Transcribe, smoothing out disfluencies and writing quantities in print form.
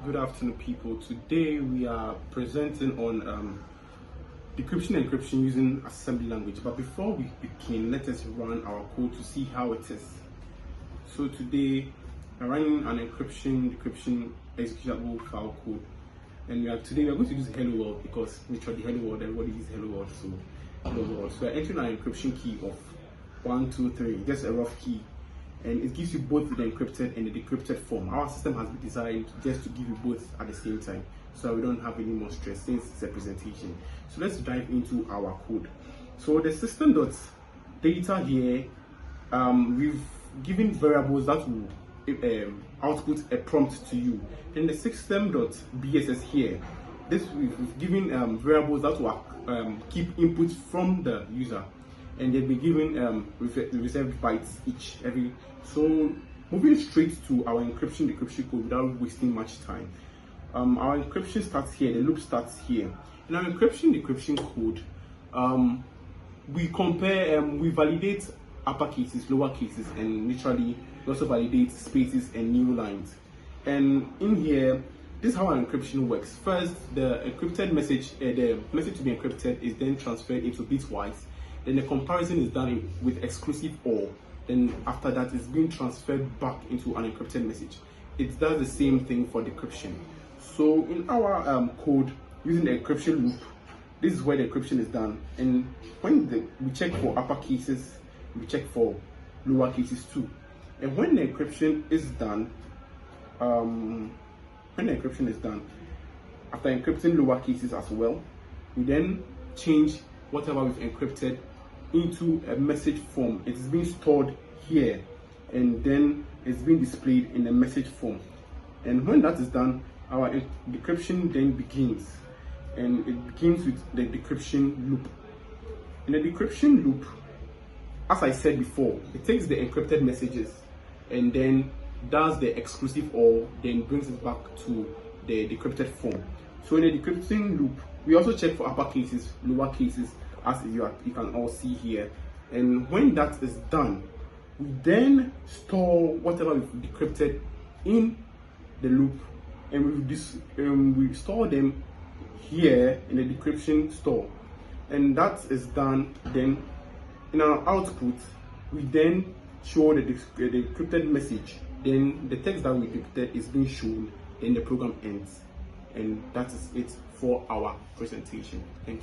Good afternoon, people. Today we are presenting on decryption and encryption using assembly language. But before we begin, let us run our code to see how it is. So today we're running an encryption, decryption, executable file code, and today we are going to use hello world because literally hello world, everybody uses hello world. So hello world. So we're entering an encryption key of 1, 2, 3, just a rough key. And it gives you both the encrypted and the decrypted form. Our system has been designed just to give you both at the same time, so we don't have any more stress since it's a presentation. So let's dive into our code. So the system.data here, we've given variables that will output a prompt to you. And the system.bss here, we've given variables that will keep input from the user, and they'll be given reserved bytes each. So moving straight to our encryption decryption code without wasting much time. Our encryption starts here, the loop starts here. In our encryption decryption code, we compare, we validate upper cases, lower cases, and literally we also validate spaces and new lines. And in here, this is how our encryption works. First, the encrypted message, the message to be encrypted is then transferred into bitwise. Then the comparison is done with exclusive OR. Then after that, it's being transferred back into an encrypted message. It does the same thing for decryption. So in our code, using the encryption loop, this is where the encryption is done. And when we check for upper cases, we check for lower cases too. And when the encryption is done, after encrypting lower cases as well, we then change whatever we've encrypted into a message form. It is being stored here, and then it's being displayed in a message form. And when that is done, our decryption then begins, and it begins with the decryption loop. In the decryption loop, as I said before, it takes the encrypted messages and then does the exclusive OR, then brings it back to the decrypted form. So in the decryption loop, we also check for upper cases, lower cases, as you can all see here. And when that is done, we then store whatever we've decrypted in the loop, and we store them here in the decryption store. And that is done. Then in our output, we then show the decrypted message. Then the text that we decrypted is being shown, then the program ends. And that is it for our presentation. Thank you.